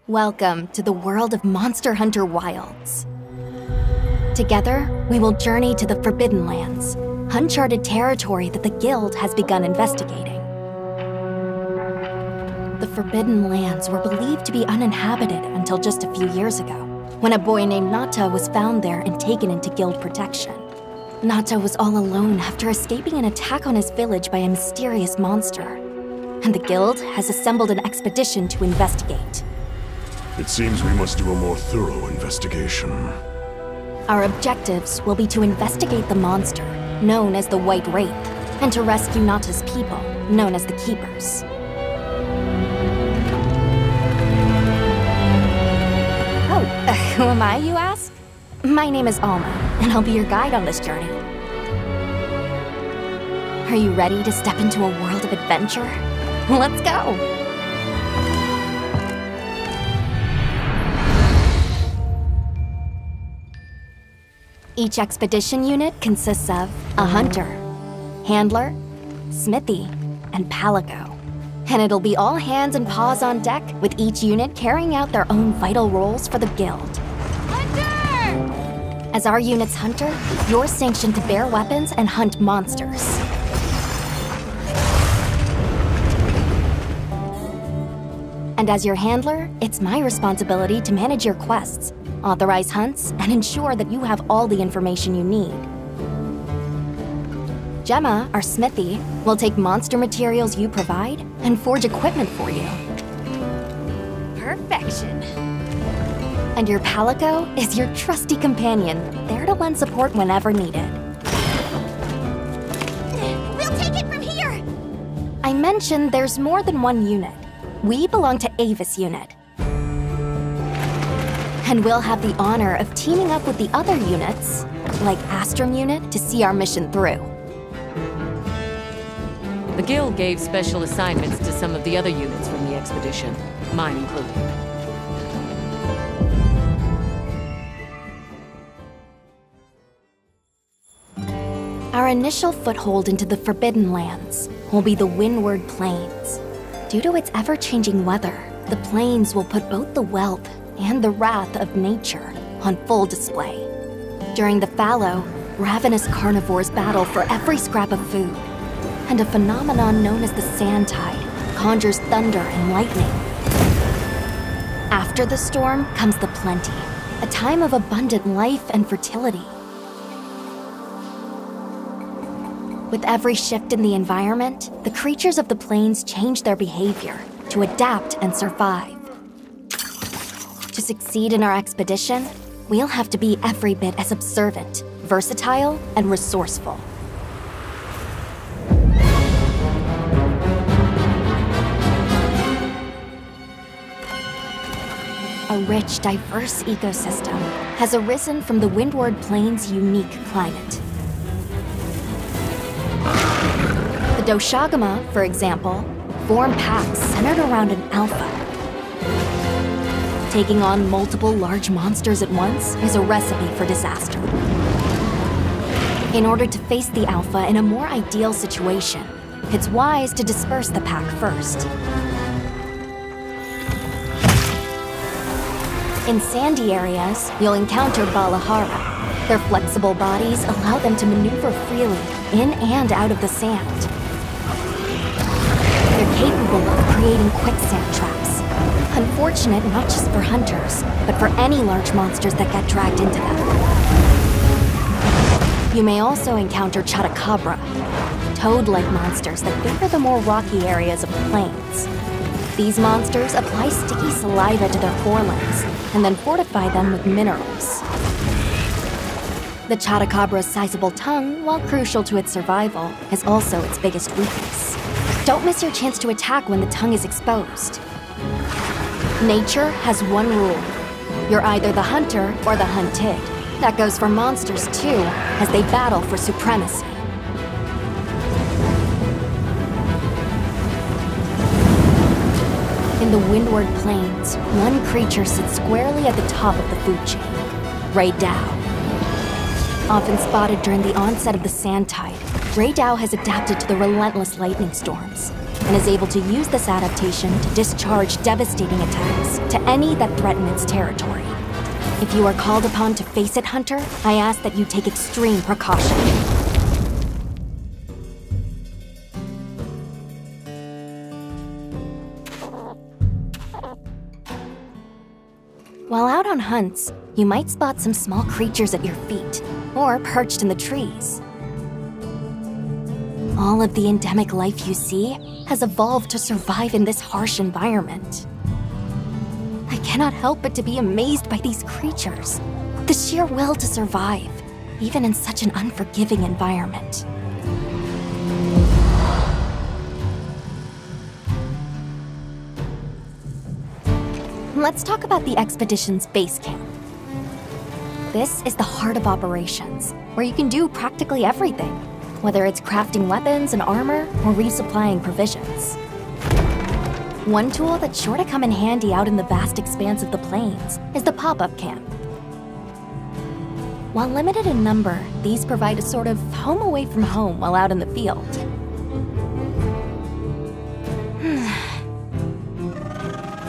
Welcome to the world of Monster Hunter Wilds. Together, we will journey to the Forbidden Lands, uncharted territory that the Guild has begun investigating. The Forbidden Lands were believed to be uninhabited until just a few years ago, when a boy named Nata was found there and taken into Guild protection. Nata was all alone after escaping an attack on his village by a mysterious monster, and the Guild has assembled an expedition to investigate. It seems we must do a more thorough investigation. Our objectives will be to investigate the monster, known as the White Wraith, and to rescue Nata's people, known as the Keepers. Who am I, you ask? My name is Alma, and I'll be your guide on this journey. Are you ready to step into a world of adventure? Let's go! Each expedition unit consists of a hunter, handler, smithy, and palico. And it'll be all hands and paws on deck, with each unit carrying out their own vital roles for the Guild. Hunter! As our unit's hunter, you're sanctioned to bear weapons and hunt monsters. And as your handler, it's my responsibility to manage your quests, authorize hunts, and ensure that you have all the information you need. Gemma, our smithy, will take monster materials you provide and forge equipment for you. Perfection. And your palico is your trusty companion, there to lend support whenever needed. We'll take it from here! I mentioned there's more than one unit. We belong to Avis unit. And we'll have the honor of teaming up with the other units, like Astrum unit, to see our mission through. The Guild gave special assignments to some of the other units from the expedition, mine included. Our initial foothold into the Forbidden Lands will be the Windward Plains. Due to its ever-changing weather, the plains will put both the wealth and the wrath of nature on full display. During the fallow, ravenous carnivores battle for every scrap of food, and a phenomenon known as the sand tide conjures thunder and lightning. After the storm comes the plenty, a time of abundant life and fertility. With every shift in the environment, the creatures of the plains change their behavior to adapt and survive. To succeed in our expedition, we'll have to be every bit as observant, versatile, and resourceful. A rich, diverse ecosystem has arisen from the Windward Plains' unique climate. The Doshagama, for example, form packs centered around an alpha. Taking on multiple large monsters at once is a recipe for disaster. In order to face the alpha in a more ideal situation, it's wise to disperse the pack first. In sandy areas, you'll encounter Balahara. Their flexible bodies allow them to maneuver freely in and out of the sand. They're capable of creating quicksand traps. Unfortunate not just for hunters, but for any large monsters that get dragged into them. You may also encounter Chotacabra, toad-like monsters that favor the more rocky areas of the plains. These monsters apply sticky saliva to their forelimbs and then fortify them with minerals. The Chotacabra's sizable tongue, while crucial to its survival, is also its biggest weakness. Don't miss your chance to attack when the tongue is exposed. Nature has one rule. You're either the hunter or the hunted. That goes for monsters too, as they battle for supremacy. In the Windward Plains, one creature sits squarely at the top of the food chain, Raydao. Often spotted during the onset of the sand tide, Raydao has adapted to the relentless lightning storms. and is able to use this adaptation to discharge devastating attacks to any that threaten its territory. If you are called upon to face it, Hunter, I ask that you take extreme precaution. While out on hunts, you might spot some small creatures at your feet, or perched in the trees. All of the endemic life you see has evolved to survive in this harsh environment. I cannot help but to be amazed by these creatures, the sheer will to survive, even in such an unforgiving environment. Let's talk about the expedition's base camp. This is the heart of operations, where you can do practically everything, whether it's crafting weapons and armor or resupplying provisions. One tool that's sure to come in handy out in the vast expanse of the plains is the pop-up camp. While limited in number, these provide a sort of home away from home while out in the field.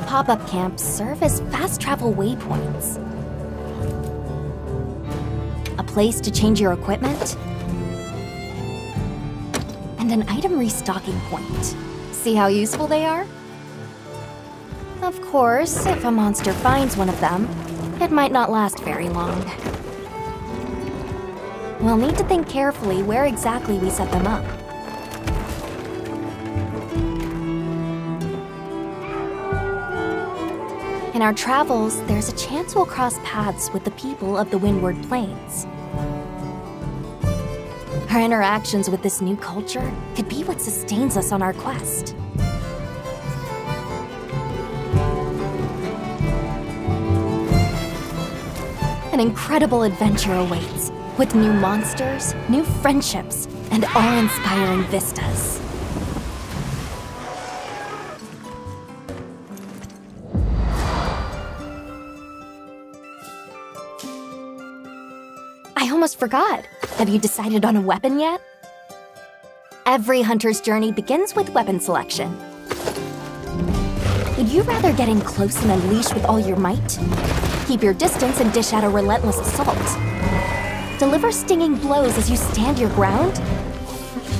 Pop-up camps serve as fast travel waypoints. A place to change your equipment, and an item restocking point. See how useful they are? Of course, if a monster finds one of them, it might not last very long. We'll need to think carefully where exactly we set them up. In our travels, there's a chance we'll cross paths with the people of the Windward Plains. Our interactions with this new culture could be what sustains us on our quest. An incredible adventure awaits, with new monsters, new friendships, and awe-inspiring vistas. I almost forgot. Have you decided on a weapon yet? Every hunter's journey begins with weapon selection. Would you rather get in close and unleash with all your might? Keep your distance and dish out a relentless assault? Deliver stinging blows as you stand your ground?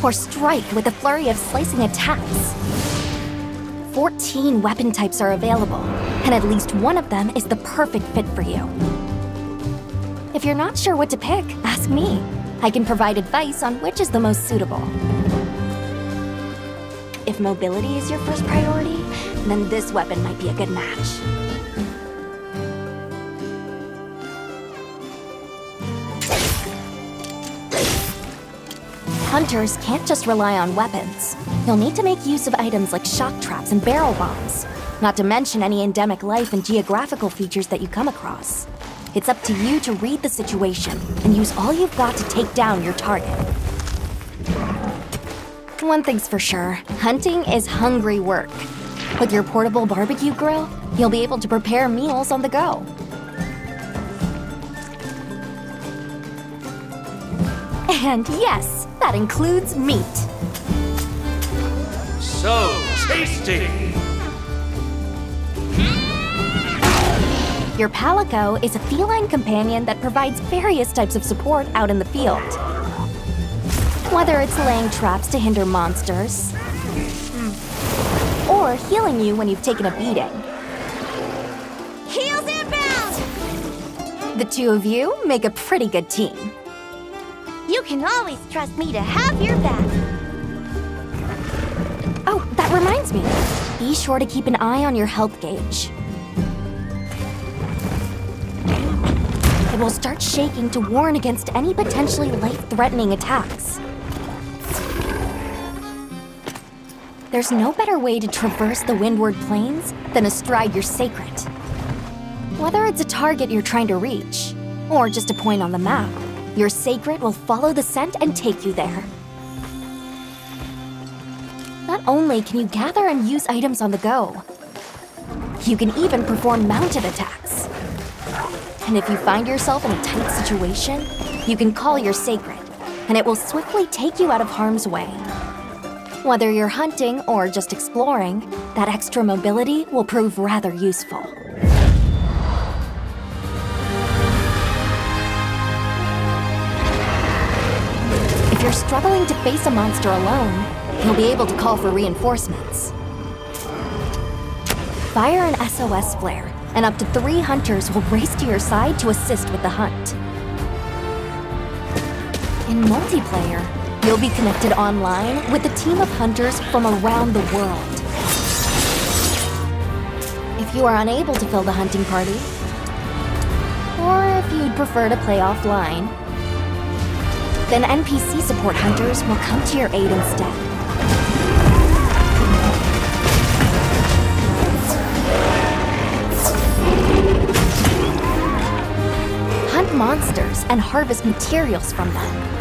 Or strike with a flurry of slicing attacks? 14 weapon types are available, and at least one of them is the perfect fit for you. If you're not sure what to pick, ask me. I can provide advice on which is the most suitable. If mobility is your first priority, then this weapon might be a good match. Hunters can't just rely on weapons. You'll need to make use of items like shock traps and barrel bombs, not to mention any endemic life and geographical features that you come across. It's up to you to read the situation and use all you've got to take down your target. One thing's for sure, hunting is hungry work. With your portable barbecue grill, you'll be able to prepare meals on the go. And yes, that includes meat. So tasty! Your Palico is a feline companion that provides various types of support out in the field. Whether it's laying traps to hinder monsters, or healing you when you've taken a beating. Heels inbound! The two of you make a pretty good team. You can always trust me to have your back. Oh, that reminds me. Be sure to keep an eye on your health gauge. It will start shaking to warn against any potentially life-threatening attacks. There's no better way to traverse the Windward Plains than astride your sacred. Whether it's a target you're trying to reach, or just a point on the map, your sacred will follow the scent and take you there. Not only can you gather and use items on the go, you can even perform mounted attacks. And if you find yourself in a tight situation, you can call your sacred, and it will swiftly take you out of harm's way. Whether you're hunting or just exploring, that extra mobility will prove rather useful. If you're struggling to face a monster alone, you'll be able to call for reinforcements. Fire an SOS flare, and up to 3 hunters will race to your side to assist with the hunt. In multiplayer, you'll be connected online with a team of hunters from around the world. If you are unable to fill the hunting party, or if you'd prefer to play offline, then NPC support hunters will come to your aid instead. Hunt monsters and harvest materials from them.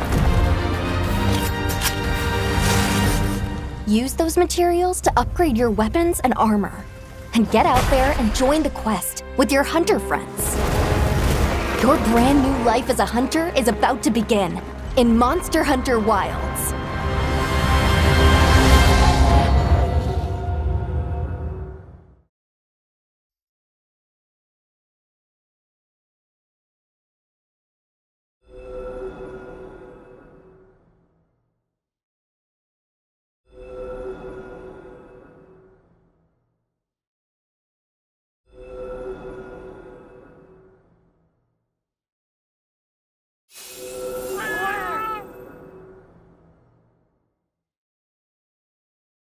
Use those materials to upgrade your weapons and armor, and get out there and join the quest with your hunter friends. Your brand new life as a hunter is about to begin in Monster Hunter Wilds.